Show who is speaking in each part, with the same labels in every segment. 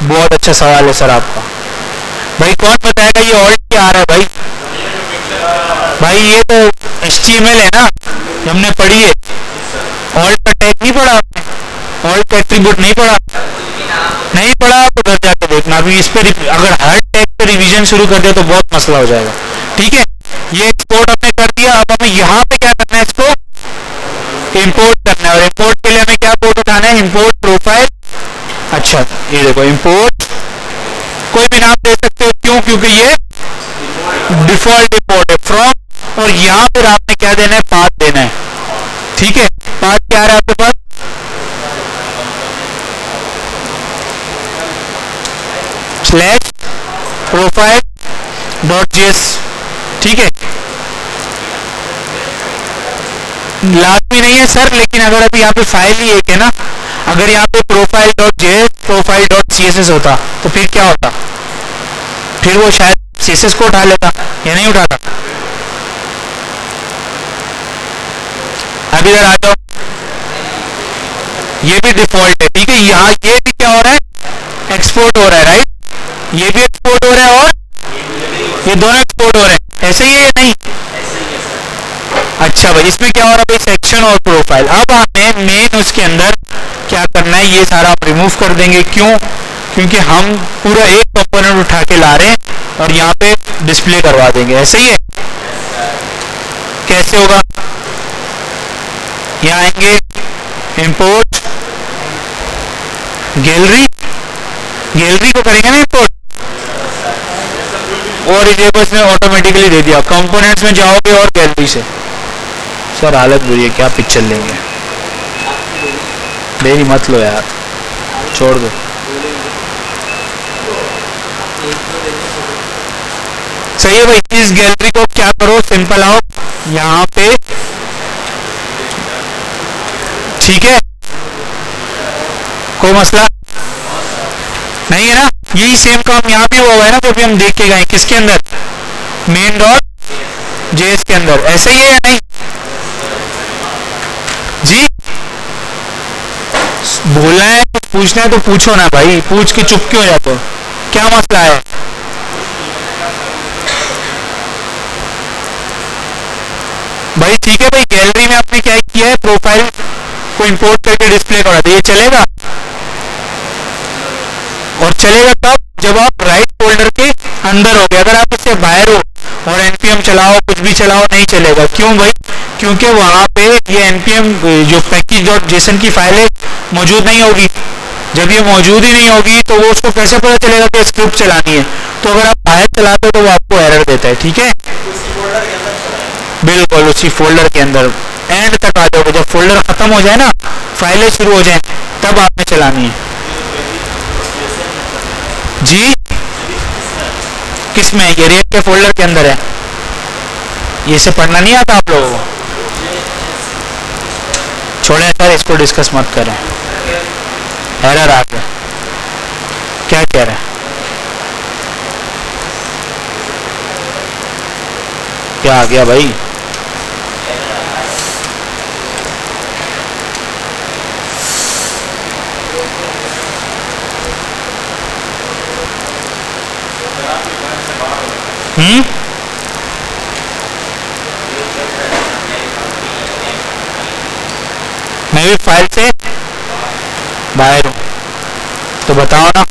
Speaker 1: बहुत अच्छा सवाल है सर आपका। भाई कौन बताएगा ये ऑल्ट क्या आ रहा है भाई? भाई ये तो HTML है ना, हमने पढ़ी है। ऑल्ट का टैग नहीं पढ़ा आपने? ऑल्ट का एट्रीब्यूट नहीं पढ़ा? नहीं पढ़ा तो घर जाके देखना। अभी इस पे अगर हर टैग पे रिवीजन शुरू कर दिया तो बहुत मसला हो जाएगा। ठीक है, ये एक्सपोर्ट हमने कर दिया। अब हमें यहाँ पे क्या करना है, इसको इंपोर्ट करना है। और इंपोर्ट के लिए हमें क्या कोड उठाना है? Import profile. अच्छा ये देखो, इंपोर्ट कोई भी नाम दे सकते हो। क्यों? क्योंकि ये डिफॉल्ट इंपोर्ट है फ्रॉम, और यहाँ पर आपने क्या देना है? पाथ देना है। ठीक है, पाथ क्या आ रहा है आपके पास? Slash profile dot JS. ठीक है, लाजमी नहीं है सर, लेकिन अगर अभी यहाँ पे फाइल ही एक है ना, अगर यहाँ पे profile dot JS profile dot CSS होता तो फिर क्या होता? फिर वो शायद सीएसएस को उठा लेता, या नहीं उठाता? अब इधर आ जाओ, ये भी डिफॉल्ट है। ठीक है, यहाँ ये भी क्या हो रहा है? एक्सपोर्ट हो रहा है, राइट? ये भी एक्सपोर्ट हो रहा है और ये दोनों एक्सपोर्ट हो रहे हैं। ऐसे ही है या नहीं? अच्छा भाई, इसमें क्या हो रहा है भाई? सेक्शन और प्रोफाइल। अब हमें मेन उसके अंदर क्या करना है, ये सारा आप रिमूव कर देंगे। क्यों? क्योंकि हम पूरा एक कंपोनेंट उठा के ला रहे हैं और यहाँ पे डिस्प्ले करवा देंगे। ऐसे ही है? कैसे होगा? यहाँ आएंगे, इंपोर्ट गैलरी, गैलरी को करेंगे ना इंपोर्ट, और वेरिएबल्स में ऑटोमेटिकली दे दिया। कंपोनेंट्स में जाओगे और गैलरी से। सर हालत बुरी है, क्या पिक्चर लेंगे? देरी मत लो यार, छोड़ दो। सही है भाई, इस गैलरी को क्या करो, सिंपल आओ यहाँ पे। ठीक है, कोई मसला नहीं है ना? यही सेम काम यहाँ भी हुआ है ना, जो भी हम देख के गए। किसके अंदर? मेन डॉट जेएस के अंदर। ऐसे ही है या नहीं जी? बोलना है तो पूछना है तो पूछो ना भाई, पूछ के चुप क्यों हो जाते हो? क्या मसला है? भाई ठीक है भाई, गैलरी में आपने क्या किया है? प्रोफाइल को इंपोर्ट करके डिस्प्ले करा दिया। ये चलेगा? और चलेगा तब जब आप राइट फोल्डर के अंदर हो गए। अगर आप इससे बाहर हो और npm चलाओ, कुछ भी चलाओ, नहीं चलेगा। क्यों भाई? क्योंकि वहां पे ये npm जो पैकेज डॉट जेसन की फाइल है मौजूद नहीं होगी। जब ये मौजूद ही नहीं होगी तो वो उसको कैसे पता चलेगा कि स्क्रिप्ट चलानी है? तो अगर आप बाहर चलाते हो तो वो आपको एरर देता है। ठीक है, बिल्कुल उसी फोल्डर के अंदर एंड तक आ जाओगे। जब फोल्डर खत्म हो जाए ना, फाइलें शुरू हो जाए, तब आपने चलानी है। जी किसमें? ये रेप के फोल्डर के अंदर है। ये से पढ़ना नहीं आता आप लोगों को? छोड़े सर, इसको डिस्कस मत करें। एरर आ गया। क्या कह रहे हैं? क्या आ गया भाई? मैं भी फाइल से बाहर हूं, तो बताओ ना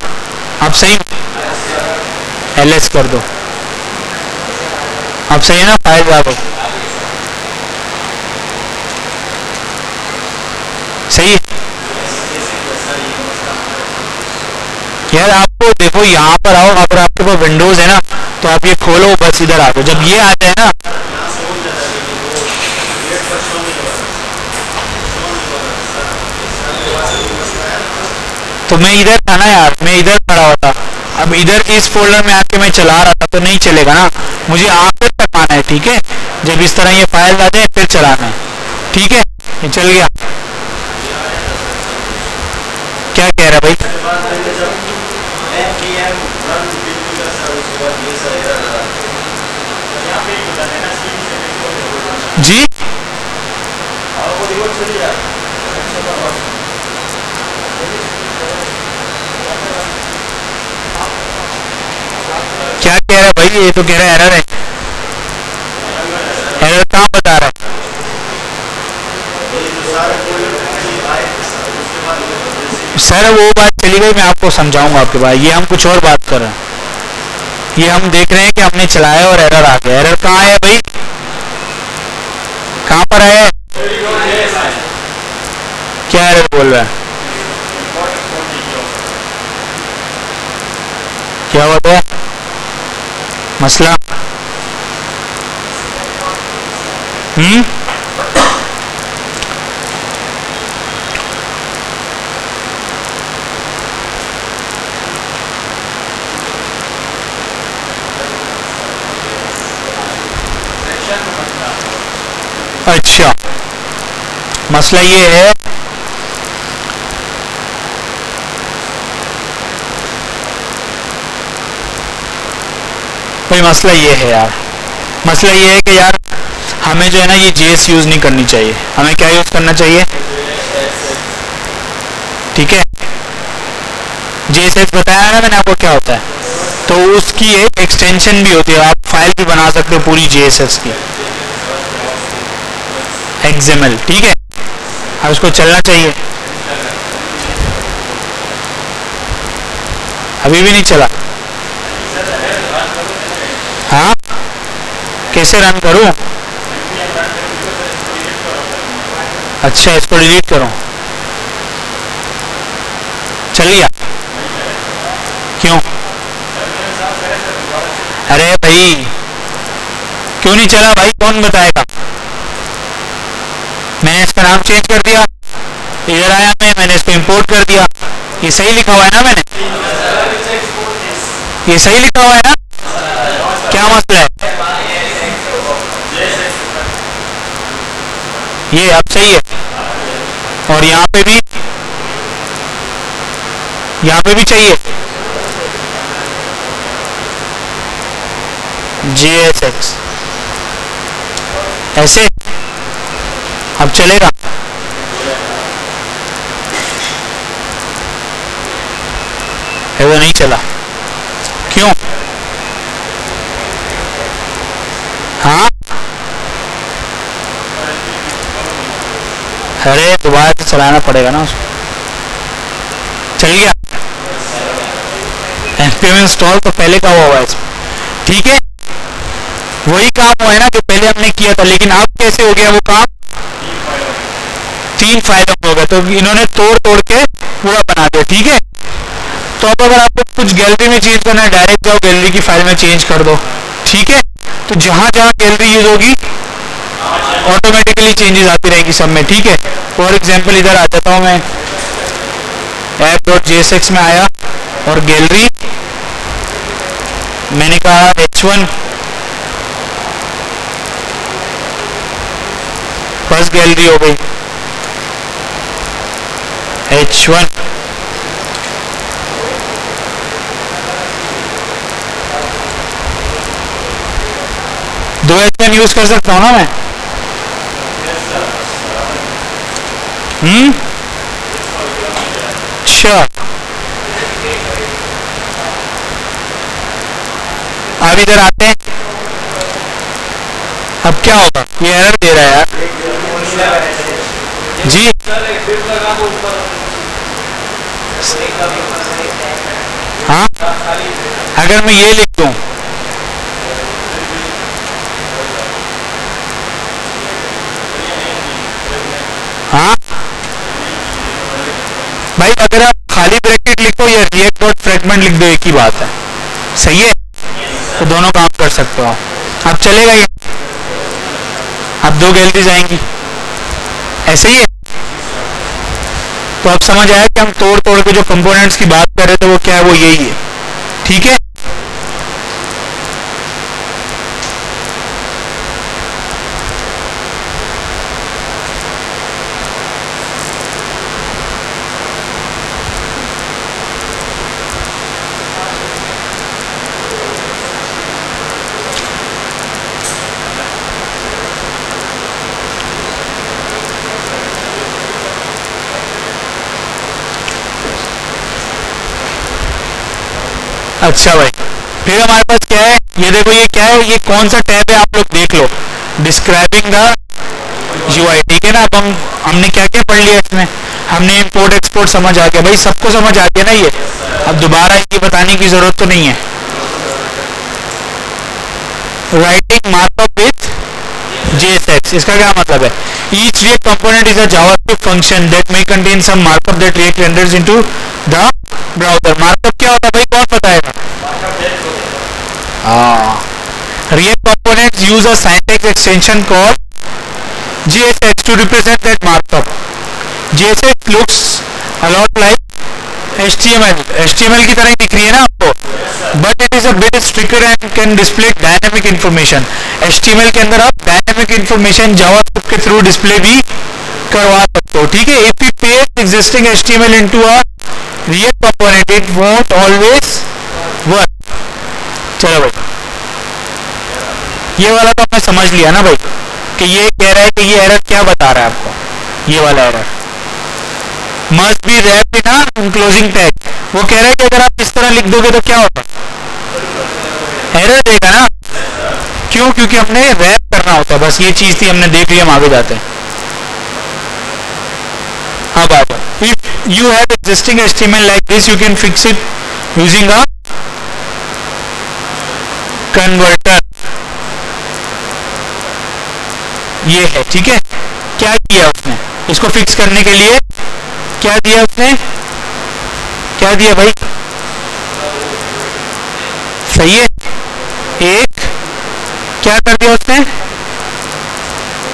Speaker 1: आप सही? ls कर दो। आप सही ना? फाइल जाओ, सही यार। आपको देखो यहाँ पर आओ, अगर आपके पास विंडोज है ना तो आप ये खोलो, बस इधर आ जाओ। जब ये आ जाए ना, तो मैं इधर था ना यार, मैं इधर खड़ा हुआ था। अब इधर इस फोल्डर में आके मैं चला रहा था तो नहीं चलेगा ना, मुझे आखिर तक आना है। ठीक है, जब इस तरह ये फाइल आ जाए फिर चलाना है। ठीक है, ये चल गया। क्या कह रहा है भाई? जी क्या कह रहा है भाई? ये तो कह रहा है एरर है। एरर कहाँ बता रहा है? सर वो बात चली गई, मैं आपको समझाऊंगा आपके बाद। ये हम कुछ और बात कर रहे हैं। ये हम देख रहे हैं कि हमने चलाया और एरर आ गया। एरर कहाँ है भाई? कहाँ पर है? क्या एरर बोल रहा है? क्या हुआ था मसला? अच्छा, मसला ये है भाई, मसला ये है यार, मसला ये है कि यार हमें जो है ना ये जेएस यूज नहीं करनी चाहिए। हमें क्या यूज करना चाहिए? ठीक है, जेएसएक्स बताया ना मैंने आपको क्या होता है। तो उसकी एक एक्सटेंशन भी होती है, आप फाइल भी बना सकते हो पूरी जेएसएक्स की, एक्सएमएल। ठीक है, अब उसको चलना चाहिए। अभी भी नहीं चला? हाँ, कैसे रन करूं? अच्छा, इसको डिलीट करो। चल गया? क्यों? अरे भाई क्यों नहीं चला भाई? कौन बताएगा? मैंने इसका नाम चेंज कर दिया, इधर आया मैंने इसको इंपोर्ट कर दिया। ये सही लिखा हुआ है ना मैंने? ये सही लिखा हुआ है ना? क्या मसला है? ये अब सही है। और यहाँ पे भी, यहाँ पे भी चाहिए JSX। ऐसे अब चलेगा? है वो नहीं चला? क्यों? हाँ, अरे दोबारा से चलाना पड़ेगा ना उसको। चल गया? npm इंस्टॉल तो पहले का हुआ है इसमें। ठीक है, वही काम हुआ है ना जो पहले हमने किया था, लेकिन अब कैसे हो गया वो काम? 3 फाइलों में हो गया। तो इन्होंने तोड़ तोड़ के पूरा बना दिया। ठीक है, तो अब अगर आपको कुछ गैलरी में चेंज करना है, डायरेक्ट जाओ गैलरी की फाइल में चेंज कर दो। ठीक है, तो जहां जहां गैलरी यूज होगी ऑटोमेटिकली चेंजेस आती रहेंगी सब में। ठीक है, फॉर एग्जांपल इधर आ जाता हूं मैं, app.jsx में आया और गैलरी मैंने कहा h1, फर्स्ट गैलरी हो गई h1। दो h1 यूज कर सकता हूं ना मैं? अच्छा, अब इधर आते हैं। अब क्या होगा? ये एरर दे रहा है यार जी। हाँ, अगर मैं ये लिख दूं, हाँ भाई, अगर आप खाली ब्रैकेट लिखो या रिएक्ट डॉट फ्रेगमेंट लिख दो, एक ही बात है। सही है, तो दोनों काम कर सकते हो। अब चलेगा ये? अब 2 गैलरीज आएंगी, ऐसे ही है। तो अब समझ आया कि हम तोड़ तोड़ के जो कंपोनेंट्स की बात कर रहे थे वो क्या है? वो यही है। ठीक है, अच्छा भाई, फिर हमारे पास क्या है, ये देखो ये क्या है, ये कौन सा टैब है आप लोग देख लो, डिस्क्राइबिंग द यूआई, ठीक है ना। अब हमने क्या क्या पढ़ लिया इसमें, हमने इंपोर्ट एक्सपोर्ट समझ आ गया भाई, सबको समझ आ गया ना ये, अब दोबारा ये बताने की जरूरत तो नहीं है। राइटिंग मार्कअप विथ JSX, इसका क्या मतलब है, each React component is a JavaScript function that may contain some markup that React renders into the browser। Markup क्या होता है भाई, कौन बताएगा? React components use a syntax extension called JSX to represent that markup। JSX looks a lot like HTML की तरह दिख रही है ना आपको, but it is a bit stricter and can display dynamic information. HTML के अंदर आप डायनेमिक इंफॉर्मेशन जावास्क्रिप्ट के थ्रू डिस्प्ले भी करवा सकते हो, ठीक है। If you paste existing HTML into a React component it won't always work। चलो भाई, ये वाला तो आपने समझ लिया ना भाई, कि ये कह रहा है कि ये एरर क्या बता रहा है आपको, ये वाला error must be wrapped in a enclosing tag. वो कह रहा है कि अगर आप इस तरह लिख दोगे तो क्या होगा, एरर देगा ना, क्यों, क्योंकि हमने रैप करना होता है, बस ये चीज थी, हमने देख लिया, हम आगे जाते हैं। अब आ जाओ, if you have existing HTML like this you can fix it using a converter, ये है, ठीक है। क्या किया उसने, इसको फिक्स करने के लिए क्या दिया उसने, क्या दिया भाई, सही है, एक क्या कर दिया उसने,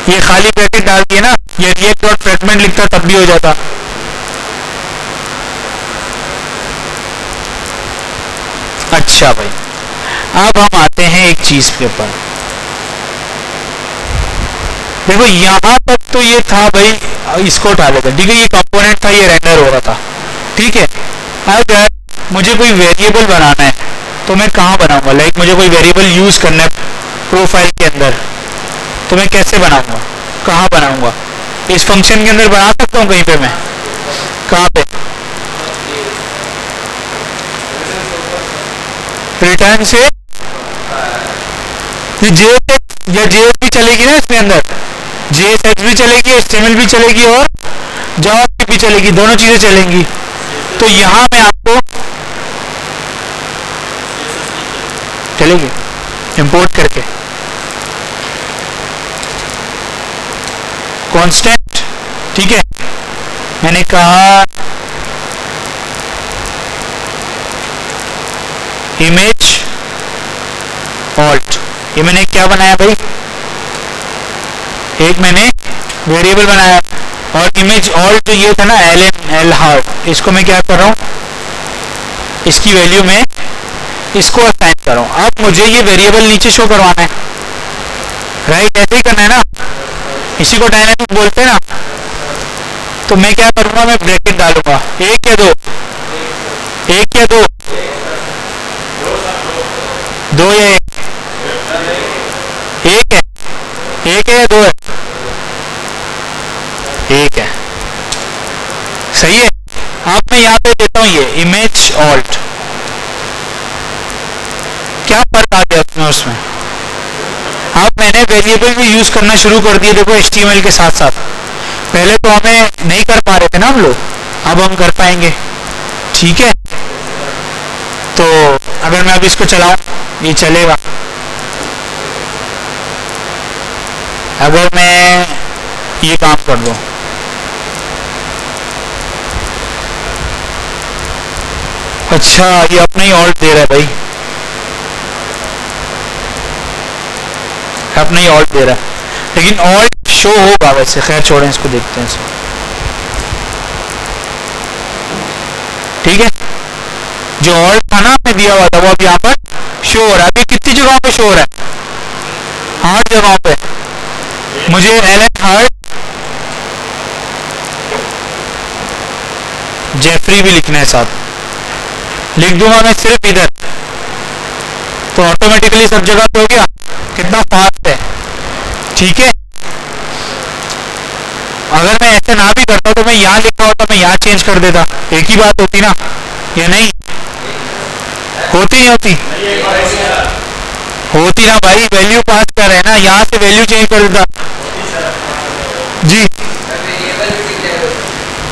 Speaker 1: ये खाली ब्रैकेट डाल दिया ना, ये रिएक्ट डॉट फ्रेगमेंट लिखता तब भी हो जाता। अच्छा भाई, अब हम आते हैं एक चीज के ऊपर, देखो यहां तक तो ये था भाई, इसको उठा लेते हैं, ठीक है, ये कंपोनेंट था, ये रेंडर हो रहा था, ठीक है। अगर मुझे कोई वेरिएबल बनाना है तो मैं कहाँ बनाऊंगा, लाइक मुझे कोई वेरिएबल यूज करना है प्रोफाइल के अंदर, तो मैं कैसे बनाऊंगा, कहाँ बनाऊंगा, इस फंक्शन के अंदर बना सकता हूँ कहीं पे, मैं कहाँ पे, रिटर्न से JS भी चलेगी ना इसके अंदर, JSX भी चलेगी, HTML भी चलेगी और जावास्क्रिप्ट भी चलेगी, दोनों चीजें चलेंगी। तो यहां मैं आपको चलेगी इंपोर्ट करके कांस्टेंट, ठीक है, मैंने कहा इमेज ऑल्ट, ये मैंने क्या बनाया भाई, एक मैंने वेरिएबल बनाया, और इमेज ऑल्ट जो ये था ना एल हार्ट, इसको मैं क्या कर रहा हूँ, इसकी वैल्यू में इसको असाइन कर रहा हूँ। अब मुझे ये वेरिएबल नीचे शो करवाना है, राइट, ऐसे ही करना है ना, इसी को डायनेमिक बोलते हैं ना। तो मैं क्या करूंगा, मैं ब्रैकेट डालूंगा, एक या दो, एक या दो, दो या एक है, एक है या दो है, एक है, सही है। अब मैं यहाँ पे देता हूँ ये इमेज ऑल्ट, क्या फर्क आ गया उसमें उसमें, अब मैंने वेरिएबल भी यूज करना शुरू कर दिया, देखो HTML के साथ साथ, पहले तो हमें नहीं कर पा रहे थे ना हम लोग, अब हम कर पाएंगे, ठीक है। तो अगर मैं अब इसको चलाऊं, ये चलेगा, अगर मैं ये काम कर दूं, अच्छा ये अपना ही ऑल्ट दे रहा है भाई, अपना ही ऑल्ट दे रहा है, लेकिन ऑल्ट शो होगा वैसे, खैर छोड़ें इसको, देखते हैं इसको, ठीक है। जो ऑल्ट था ना आपने दिया हुआ था वो अब यहाँ पर शो हो रहा है, अभी कितनी जगहों पे शो हो रहा है, 8 जगहों पे। मुझे एलन हार्ट जेफरी भी लिखना है साथ, लिख दूंगा मैं सिर्फ इधर, तो ऑटोमेटिकली सब जगह पे हो गया, कितना फास्ट है, ठीक है। अगर मैं ऐसे ना भी करता तो मैं यहाँ लिखा होता, मैं यहाँ चेंज कर देता, एक ही बात होती ना, या नहीं, होती नहीं होती? होती ना भाई, वैल्यू पास कर रहे हैं ना, यहाँ से वैल्यू चेंज कर देता जी।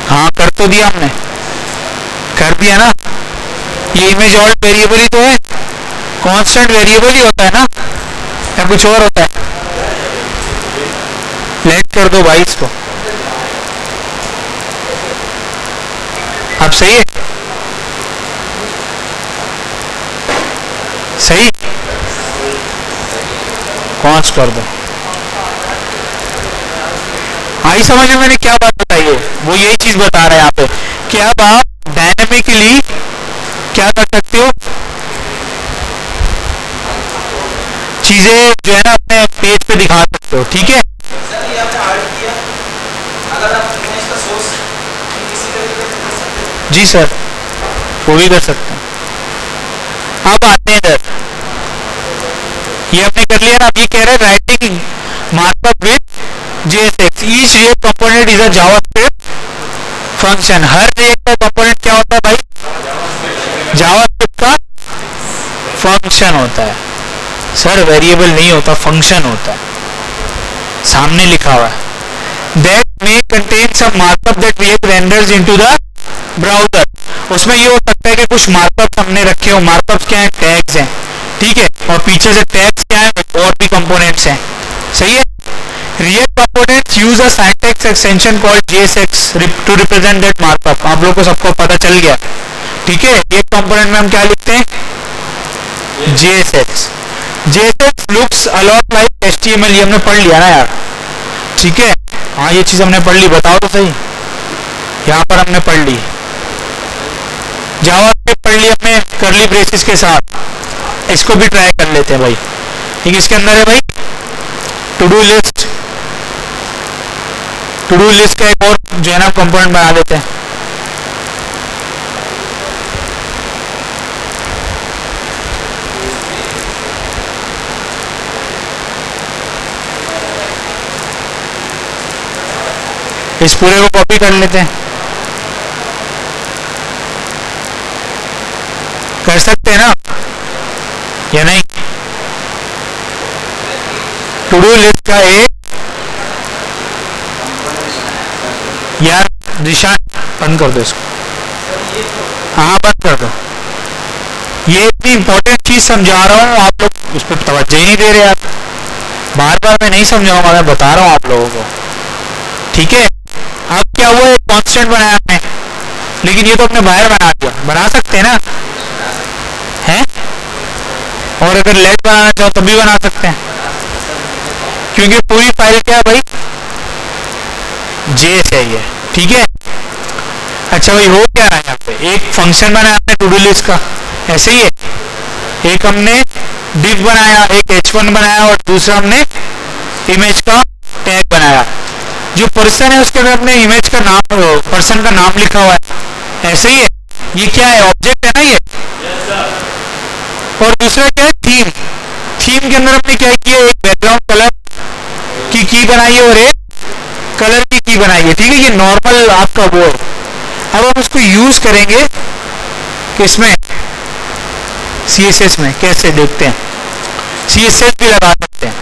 Speaker 1: हाँ कर तो दिया हमने, कर दिया ना। ये इमेज ऑल्ट वेरिएबल ही तो है, कांस्टेंट वेरिएबल ही होता है ना, या कुछ और होता है? लेट कर दो भाई इसको, अब सही है? सही, कॉन्स कर दो। आई समझ में मैंने क्या बात बताई है? वो यही चीज बता रहा है यहाँ पे कि अब आप डायनेमिकली क्या कर सकते हो, चीजें जो है ना अपने पेज पे दिखा सकते हो, ठीक है? जी सर, वो भी कर सकते हैं। अब आते हैं इधर, ये हमने कर लिया ना। अब ये कह रहे हैं writing markup with JSX, each react component is a JavaScript function. Her react का कंपोनेंट क्या होता है भाई? जावास्क्रिप्ट का फंक्शन होता है। सर वेरिएबल नहीं होता, फंक्शन होता है, सामने लिखा हुआ है। That may contain some markup that React renders into the browser. उसमें ये हो सकता है कि कुछ मार्कअप हमने रखे हो। मार्कअप क्या है? टैग्स हैं, ठीक है? और पीछे से टैग्स क्या है? और भी कंपोनेंट्स हैं, सही है? React components use a syntax extension called JSX to represent that markup। आप लोगों को सबको पता चल गया, ठीक है? React component में हम क्या लिखते हैं? JSX। JSX looks a lot like HTML, ये हमने पढ़ लिया ना यार, ठीक है? हाँ ये चीज हमने पढ़ ली, बताओ तो सही। यहाँ पर हमने पढ़ ली, जावास्क्रिप्ट पढ़ ली हमने कर्ली ब्रेसेस के साथ। इसको भी ट्राई कर लेते हैं भाई। ठीक, इसके अंदर है भाई to do list. To do list का एक और जो है ना कंपोनेंट बना देते हैं। इस पूरे को कॉपी कर लेते हैं, कर सकते हैं ना या नहीं? टू डू लिस्ट का एक, यार निशान बंद कर दो इसको, हाँ बंद कर दो। ये इतनी इंपॉर्टेंट चीज समझा रहा हूँ, आप लोग उस पर तवज्जो ही नहीं दे रहे। आप बार बार मैं नहीं समझाऊंगा, मैं बता रहा हूँ आप लोगों को, ठीक है? अब क्या हुआ, एक कांस्टेंट बनाया हमने, लेकिन ये तो अपने बाहर बना दिया। बना सकते हैं ना, हैं? और अगर लेट बनाना चाहो तब भी बना सकते हैं, क्योंकि पूरी फाइल क्या है भाई? JS है ये, ठीक है? अच्छा भाई, हो क्या रहा है यहाँ पे? एक फंक्शन बनाया हमने टू डू लिस्ट का, ऐसे ही है। एक हमने div बनाया, एक h1 बनाया, और दूसरा हमने इमेज का टैग बनाया। जो पर्सन है उसके अंदर अपने इमेज का नाम, पर्सन का नाम लिखा हुआ है, ऐसे ही है। ये क्या है? ऑब्जेक्ट है ना ये। और दूसरा क्या है? थीम। थीम के अंदर हमने क्या किया? एक बैकग्राउंड कलर की बनाई है और एक कलर की बनाई है, ठीक है? ये नॉर्मल आपका वो है। अब हम उसको यूज करेंगे किसमें? CSS में। कैसे देखते हैं? CSS भी लगा सकते हैं।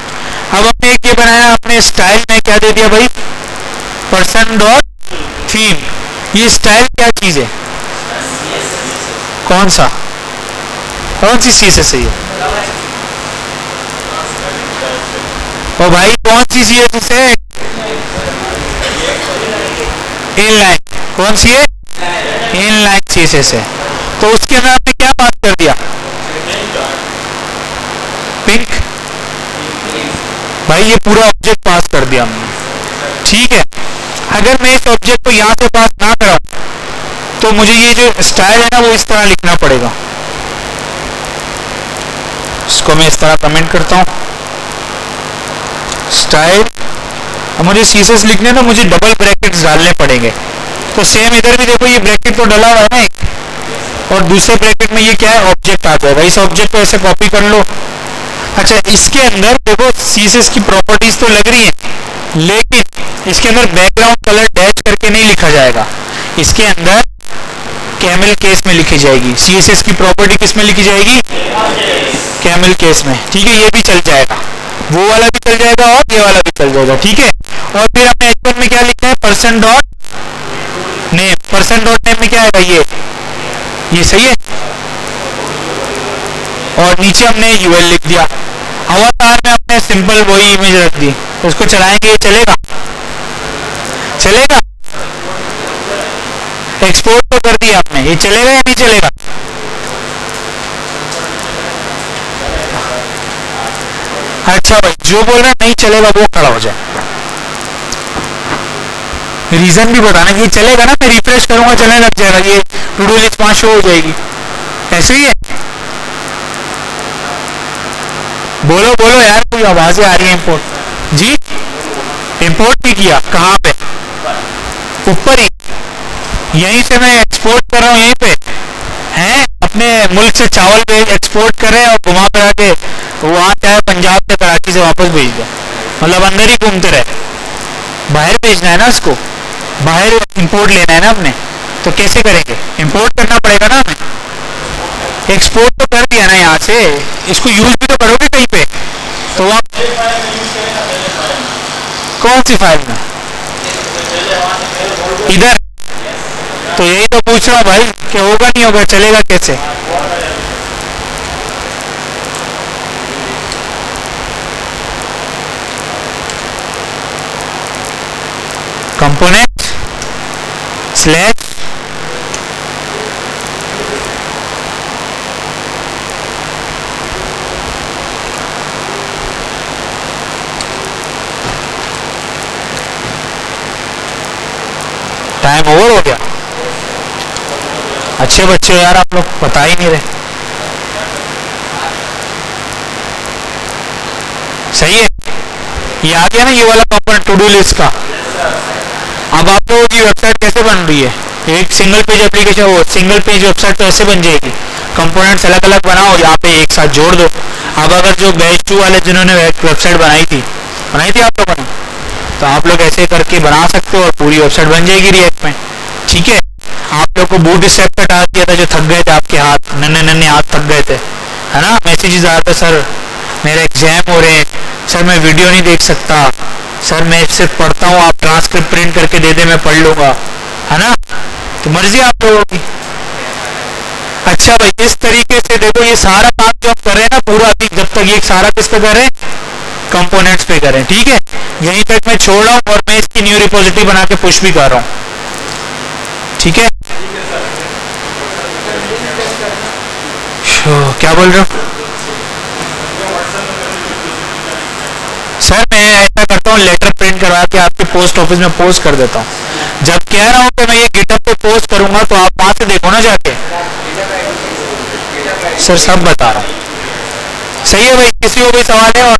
Speaker 1: अब हमने एक ये बनाया, अपने स्टाइल में क्या दे दिया भाई? Person dot theme. ये स्टाइल क्या चीज है? कौन सा? कौन सी CSS है ये? ओ भाई कौन सी CSS है? इनलाइन। कौन सी है? इनलाइन CSS है। तो उसके अंदर आपने क्या बात कर दिया? पिंक। भाई ये पूरा ऑब्जेक्ट पास कर दिया हमने, ठीक है? अगर मैं इस ऑब्जेक्ट को यहाँ से पास ना करा तो मुझे ये जो स्टाइल है ना वो इस तरह लिखना पड़ेगा। इसको मैं इस तरह कमेंट करता हूँ, स्टाइल। अब मुझे CSS लिखने तो मुझे डबल ब्रैकेट्स डालने पड़ेंगे। तो सेम इधर भी देखो, ये ब्रैकेट तो डला हुआ है ना एक, और दूसरे ब्रैकेट में ये क्या है? ऑब्जेक्ट आ जाएगा। इस ऑब्जेक्ट को ऐसे कॉपी कर लो। अच्छा, इसके अंदर देखो CSS की प्रॉपर्टीज तो लग रही है, लेकिन इसके अंदर बैकग्राउंड कलर डैश करके नहीं लिखा जाएगा। इसके अंदर कैमल केस में लिखी जाएगी। CSS की प्रॉपर्टी किस में लिखी जाएगी? कैमल केस में। ठीक है, ये भी चल जाएगा, वो वाला भी चल जाएगा और ये वाला भी चल जाएगा। ठीक है, और फिर हमने H1 में क्या लिखना है? Person dot name. Person dot name में क्या आएगा? ये सही है। और नीचे हमने UL लिख दिया। अवतार में हमने सिंपल वही इमेज रख दी, उसको चलाएंगे, चलेगा? चलेगा? एक्सपोर्ट तो कर दिया आपने, ये चलेगा या नहीं चलेगा? अच्छा भाई, जो बोल रहा है नहीं चलेगा वो खड़ा हो जाए, रीजन भी बताना कि चलेगा ना। मैं रिफ्रेश करूंगा, चलने लग जाएगा, ये टू डू लिस्ट 5 शो हो जाएगी। ऐसे ही है। बोलो बोलो यार, कोई आवाजें आ रही है। इंपोर्ट जी, इंपोर्ट नहीं किया, कहाँ पे? ऊपर ही, यहीं से मैं एक्सपोर्ट कर रहा हूँ, यहीं पे हैं। अपने मुल्क से चावल एक्सपोर्ट कर रहे हैं और घुमा करा के वहाँ चाहे पंजाब से कराची से वापस भेज दो, मतलब अंदर ही घूमते रहे। बाहर भेजना है ना उसको, बाहर इंपोर्ट लेना है ना अपने, तो कैसे करेंगे? इंपोर्ट करना पड़ेगा ना हमें। एक्सपोर्ट तो कर दिया ना यहाँ से, इसको यूज भी तो करोगे कहीं पे, तो वहाँ कौन सी फाइल में? इधर। तो यही तो पूछ रहा हूँ भाई कि होगा नहीं होगा, चलेगा कैसे? कंपोनेंट स्लैश टाइम ओवर हो गया। अच्छे बच्चे यार, आप लोग बता ही नहीं रहे। सही है, ये आ गया ना ये वाला कंपोनेंट टू डू लिस्ट का। अब आप लोगों की वेबसाइट कैसे बन रही है? एक सिंगल पेज एप्लीकेशन, वो सिंगल पेज वेबसाइट तो ऐसे बन जाएगी। कंपोनेंट्स अलग अलग बनाओ, यहाँ पे एक साथ जोड़ दो। अब अगर जो बैच 2 वाले जिन्होंने वेबसाइट बनाई थी आप लोगों ने, तो आप लोग ऐसे करके बना सकते हो और पूरी वेबसाइट बन जाएगी रिएक्ट में। ठीक है, आप लोग को बूट स्टेप का टास्क दिया था, जो थक गए थे आपके हाथ, नन्हे नन्हे हाथ थक गए थे, है ना? मैसेजेस आ रहे थे, सर मेरे एग्जाम हो रहे हैं, सर मैं वीडियो नहीं देख सकता, सर मैं सिर्फ पढ़ता हूँ, आप ट्रांसक्रिप्ट प्रिंट करके दे दे, मैं पढ़ लूंगा, है ना? तो मर्जी आप लोगों की। अच्छा भाई, इस तरीके से देखो, ये सारा काम जो हम कर रहे हैं ना पूरा, अभी जब तक ये सारा किस पे कर रहे हैं? कंपोनेंट्स पे करें। ठीक है, यहीं तक मैं छोड़ रहा हूँ और मैं इसकी न्यू रिपोजिटरी बना के पुश भी कर रहा हूँ। ठीक है, क्या बोल रहे हो सर? मैं ऐसा करता हूँ, लेटर प्रिंट करवा के आपके पोस्ट ऑफिस में पोस्ट कर देता हूँ। जब कह रहा हूँ कि मैं ये गिटअप पे पोस्ट करूंगा, तो आप वहां से देखो ना जाके। सर सब बता रहा हूँ। सही है भाई, किसी को कोई सवाल है? और